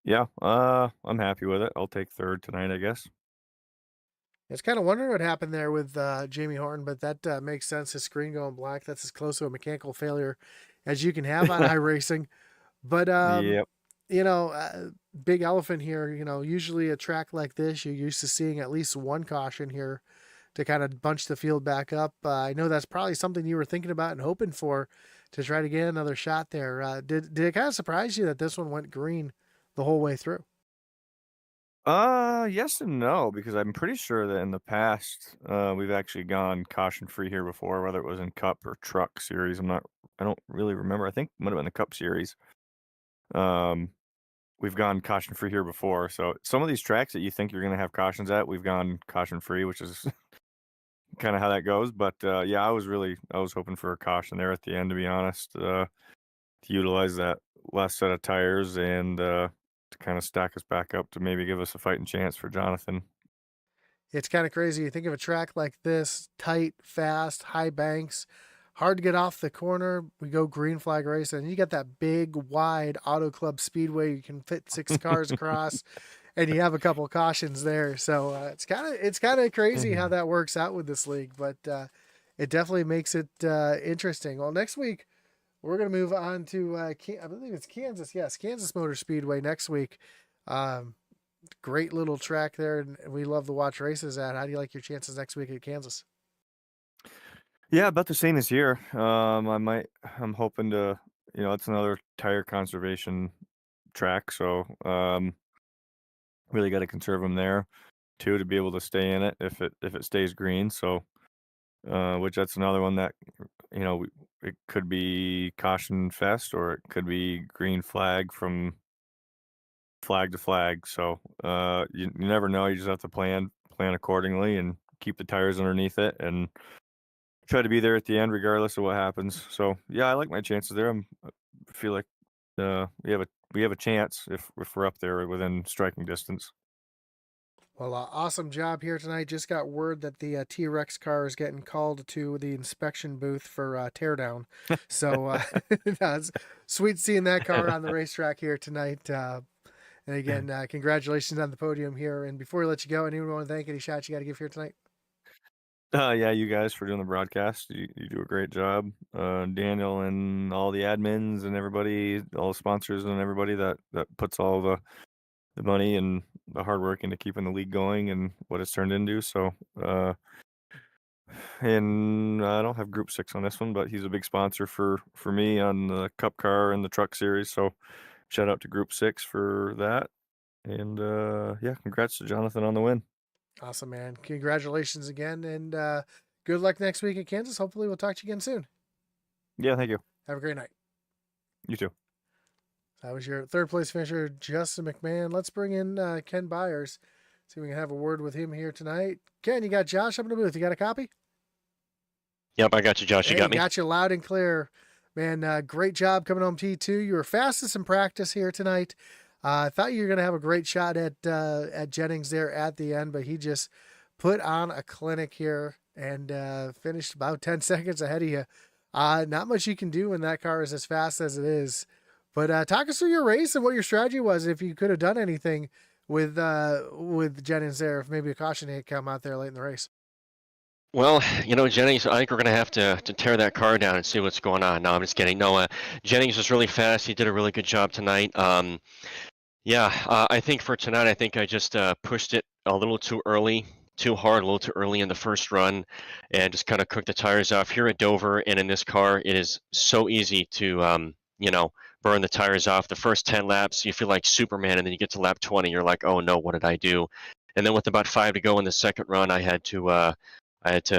Speaker 2: yeah, I'm happy with it. I'll take third tonight, I guess.
Speaker 1: It's kind of wondering what happened there with Jamie Horton, but that makes sense. His screen going black, that's as close to a mechanical failure as you can have on iRacing. But,
Speaker 2: Yep.
Speaker 1: you know, big elephant here, usually a track like this, you're used to seeing at least one caution here to kind of bunch the field back up. I know that's probably something you were thinking about and hoping for to try to get another shot there. Did it kind of surprise you that this one went green the whole way through?
Speaker 2: Yes and no, because I'm pretty sure that in the past, we've actually gone caution free here before, whether it was in Cup or Truck Series. I don't really remember. I think it might have been the Cup Series. Um, we've gone caution free here before. So some of these tracks that you think you're going to have cautions at, we've gone caution free, which is kind of how that goes. But yeah, I was hoping for a caution there at the end, to be honest, to utilize that last set of tires and to kind of stack us back up to maybe give us a fighting chance for Jonathan.
Speaker 1: It's kind of crazy. You think of a track like this, tight, fast, high banks, hard to get off the corner. We go green flag race, and you got that big, wide Auto Club Speedway. You can fit 6 cars across, and you have a couple of cautions there. So it's kind of crazy how
Speaker 2: Mhm.
Speaker 1: that works out with this league, but it definitely makes it interesting. Well, next week we're gonna move on to I believe it's Kansas. Yes, Kansas Motor Speedway next week. Um, Great little track there, and we love to watch races at. How do you like your chances next week at Kansas?
Speaker 2: Yeah, about the same as here. I'm hoping to, it's another tire conservation track, so really got to conserve them there too to be able to stay in it if it stays green. So, which that's another one that, it could be caution fest or it could be green flag from flag to flag. So, you never know. You just have to plan accordingly and keep the tires underneath it and try to be there at the end regardless of what happens. So yeah, I like my chances there. I feel like we have a chance if we're up there within striking distance.
Speaker 1: Well, awesome job here tonight. Just got word that the T Rex car is getting called to the inspection booth for teardown. So that's sweet seeing that car on the racetrack here tonight. And again, congratulations on the podium here. And before we let you go, anyone want to thank any shots you got to give here tonight?
Speaker 2: Yeah, you guys for doing the broadcast. You do a great job. Daniel and all the admins and everybody, all the sponsors and everybody that puts all the money and the hard work into keeping the league going and what it's turned into. So, and I don't have Group 6 on this one, but he's a big sponsor for me on the Cup car and the Truck Series. So, shout out to Group 6 for that. And yeah, congrats to Jonathan on the win.
Speaker 1: Awesome, man. Congratulations again. And good luck next week at Kansas. Hopefully, we'll talk to you again soon.
Speaker 2: Yeah, thank you.
Speaker 1: Have a great night.
Speaker 2: You too.
Speaker 1: That was your third place finisher, Justin McMahon. Let's bring in Ken Byers. See if we can have a word with him here tonight. Ken, you got Josh up in the booth. You got a copy?
Speaker 3: Yep, I got you, Josh. You
Speaker 1: Hey,
Speaker 3: got me?
Speaker 1: got you loud and clear. Man, great job coming home T2. You were fastest in practice here tonight. I thought you were going to have a great shot at Jennings there at the end, but he just put on a clinic here and finished about 10 seconds ahead of you. Not much you can do when that car is as fast as it is. But talk us through your race and what your strategy was, if you could have done anything with Jennings there, if maybe a caution had come out there late in the race.
Speaker 3: Well, Jennings, I think we're going to have to tear that car down and see what's going on. No, I'm just kidding. No, Jennings was really fast. He did a really good job tonight. Yeah, I think for tonight, I think I just pushed it a little too early, too hard, a little too early in the first run, and just kind of cooked the tires off. Here at Dover and in this car, it is so easy to, burn the tires off. The first 10 laps, you feel like Superman, and then you get to lap 20, you're like, oh no, what did I do? And then with about 5 to go in the second run, I had to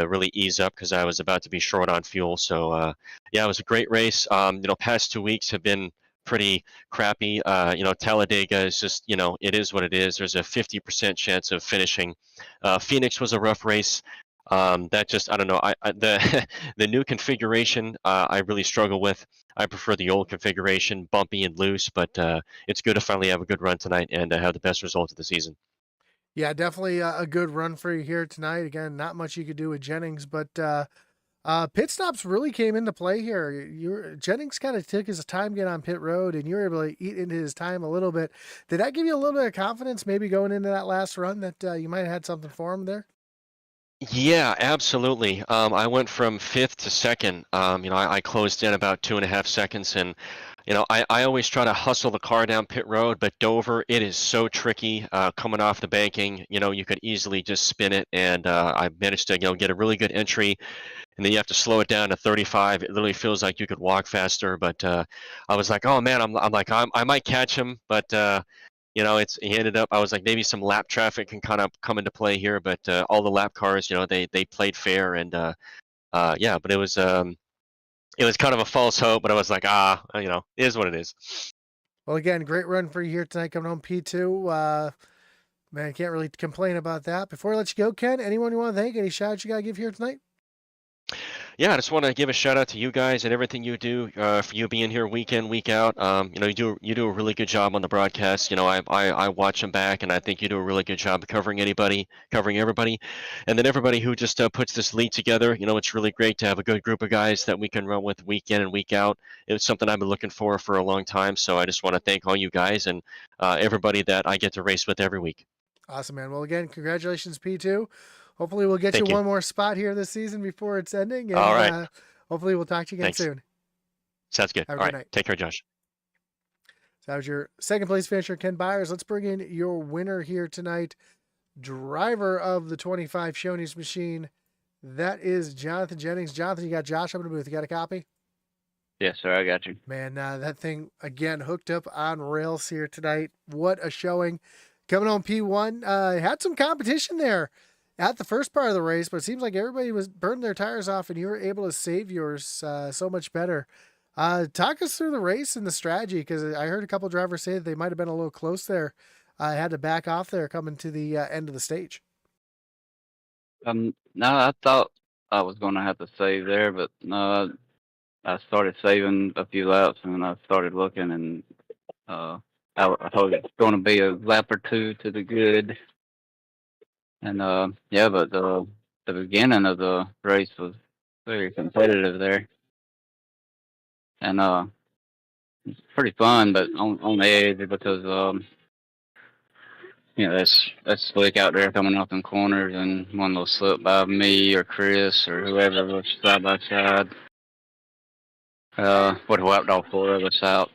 Speaker 3: really ease up because I was about to be short on fuel. So yeah, it was a great race. Past 2 weeks have been pretty crappy. Talladega is just, it is what it is. There's a 50% chance of finishing. Phoenix was a rough race. That just I don't know. The the new configuration I really struggle with. I prefer the old configuration, bumpy and loose. But it's good to finally have a good run tonight and have the best results of the season.
Speaker 1: Yeah, definitely a good run for you here tonight. Again, not much you could do with Jennings, but pit stops really came into play here. Jennings kind of took his time getting on pit road, and you were able to eat into his time a little bit. Did that give you a little bit of confidence, maybe going into that last run, that you might have had something for him there?
Speaker 3: Yeah, absolutely. I went from fifth to second. I closed in about 2.5 seconds, and I always try to hustle the car down pit road, but Dover, it is so tricky coming off the banking. You could easily just spin it, and I managed to get a really good entry, and then you have to slow it down to 35. It literally feels like you could walk faster, but I was like, oh man, I'm like I might catch him, but. He ended up. I was like, maybe some lap traffic can kind of come into play here, but all the lap cars, they played fair, and yeah, but it was kind of a false hope, but I was like, it is what it is.
Speaker 1: Well, again, great run for you here tonight, coming home P2. Man, can't really complain about that. Before I let you go, Ken, anyone you want to thank? Any shout outs you got to give here tonight?
Speaker 3: Yeah, I just want to give a shout out to you guys and everything you do, for you being here week in, week out. You do a really good job on the broadcast. I watch them back, and I think you do a really good job of covering everybody, and then everybody who just puts this league together. It's really great to have a good group of guys that we can run with week in and week out. It's something I've been looking for a long time. So I just want to thank all you guys and everybody that I get to race with every week.
Speaker 1: Awesome, man. Well, again, congratulations, P2. Hopefully, we'll get you
Speaker 3: Thank you.
Speaker 1: one more spot here this season before it's ending,
Speaker 3: All
Speaker 1: and
Speaker 3: right.
Speaker 1: hopefully, we'll talk to you again
Speaker 3: Thanks.
Speaker 1: soon.
Speaker 3: Sounds good.
Speaker 1: Have a
Speaker 3: All
Speaker 1: good
Speaker 3: right.
Speaker 1: night.
Speaker 3: Take care, Josh.
Speaker 1: So that was your second place finisher, Ken Byers. Let's bring in your winner here tonight, driver of the 25 Shoney's machine. That is Jonathan Jennings. Jonathan, you got Josh up in the booth. You got a copy?
Speaker 4: Yes, sir. I got you.
Speaker 1: Man, that thing, again, hooked up on rails here tonight. What a showing. Coming on P1. Had some competition there at the first part of the race, but it seems like everybody was burning their tires off, and you were able to save yours so much better. Talk us through the race and the strategy, because I heard a couple drivers say that they might have been a little close there. Had to back off there coming to the end of the stage.
Speaker 4: No, I thought I was going to have to save there, but no, I started saving a few laps, and I started looking, and I thought it's going to be a lap or two to the good. And yeah, but the beginning of the race was very competitive there, and it's pretty fun, but on the edge because that's slick out there coming off them corners, and one will slip by me or Chris or whoever was side by side. Would have wiped all four of us out.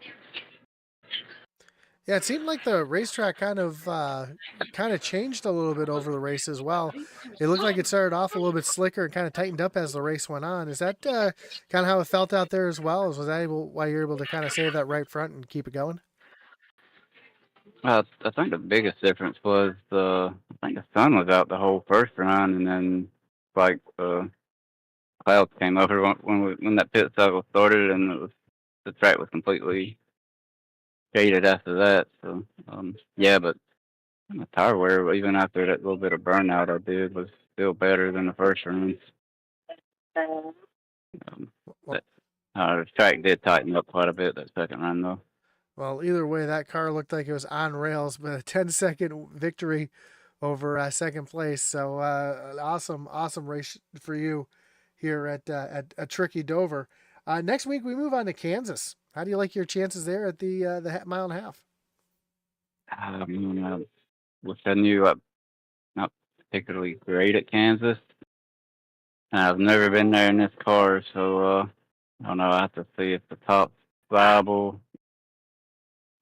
Speaker 1: Yeah, it seemed like the racetrack kind of changed a little bit over the race as well. It looked like it started off a little bit slicker and kind of tightened up as the race went on. Is that kind of how it felt out there as well? Was that why you're able to kind of save that right front and keep it going?
Speaker 4: I think the biggest difference was I think the sun was out the whole first run, and then like clouds came over when that pit cycle started, and the track was completely shaded after that. So yeah, but my tire wear, even after that little bit of burnout I did, was still better than the first run.
Speaker 1: Well,
Speaker 4: the track did tighten up quite a bit that second run though.
Speaker 1: well, either way, that car looked like it was on rails, but a 10-second victory over second place. So an awesome race for you here at Tricky Dover. Next week we move on to Kansas. How do you like your chances there at the mile and a half?
Speaker 4: Wish I knew I'm not particularly great at Kansas. I've never been there in this car, so I don't know. I have to see if the top's viable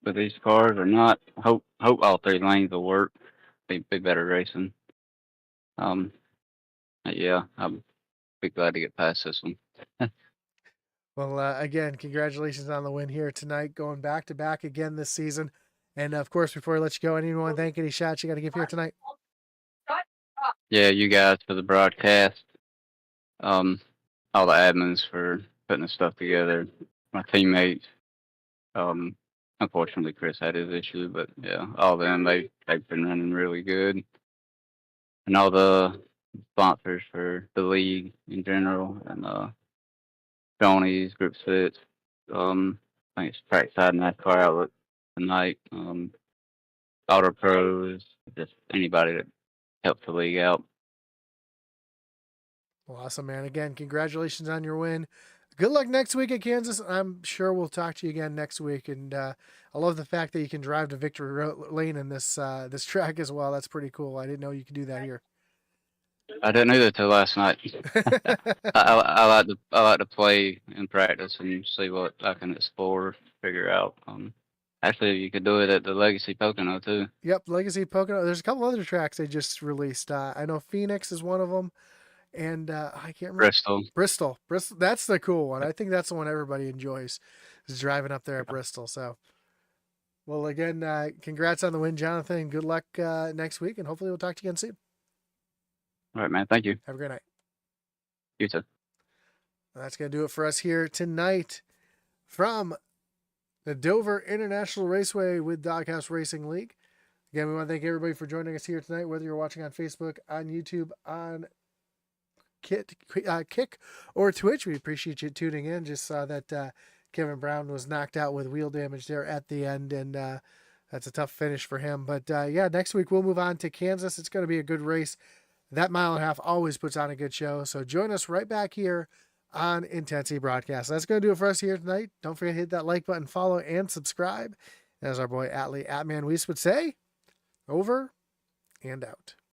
Speaker 4: with these cars or not. Hope all three lanes will work. Be better racing. Yeah, I'll be glad to get past this one.
Speaker 1: Well, again, congratulations on the win here tonight, going back to back again this season. And of course, before I let you go, anyone thank any shots you got to give here tonight?
Speaker 4: Yeah, you guys for the broadcast. All the admins for putting the stuff together. My teammates. Unfortunately, Chris had his issue, but yeah, all of them they've been running really good, and all the sponsors for the league in general, and Johnny's Group6. I think it's Trackside NASCAR Outlet tonight. Auto Pros, just anybody that helps the league out.
Speaker 1: Well, awesome, man. Again, congratulations on your win. Good luck next week at Kansas. I'm sure we'll talk to you again next week. And I love the fact that you can drive to victory lane in this this track as well. That's pretty cool. I didn't know you could do that here.
Speaker 4: I didn't either till last night. I like to play and practice and see what I can explore, figure out. Actually, you could do it at the Legacy Pocono too.
Speaker 1: Yep, Legacy Pocono. There's a couple other tracks they just released. I know Phoenix is one of them, and I can't remember. Bristol. That's the cool one. I think that's the one everybody enjoys, is driving up there at Bristol. So, well, again, congrats on the win, Jonathan. Good luck next week, and hopefully we'll talk to you again soon.
Speaker 4: All right, man. Thank you.
Speaker 1: Have a great night.
Speaker 4: You too.
Speaker 1: That's going to do it for us here tonight from the Dover International Raceway with Doghouse Racing League. Again, we want to thank everybody for joining us here tonight, whether you're watching on Facebook, on YouTube, on Kick, or Twitch. We appreciate you tuning in. Just saw that Kevin Brown was knocked out with wheel damage there at the end, and that's a tough finish for him. But yeah, next week we'll move on to Kansas. It's going to be a good race. That mile and a half always puts on a good show. So join us right back here on Intensity Broadcast. That's going to do it for us here tonight. Don't forget to hit that like button, follow, and subscribe. As our boy Atlee Atman Weiss would say, over and out.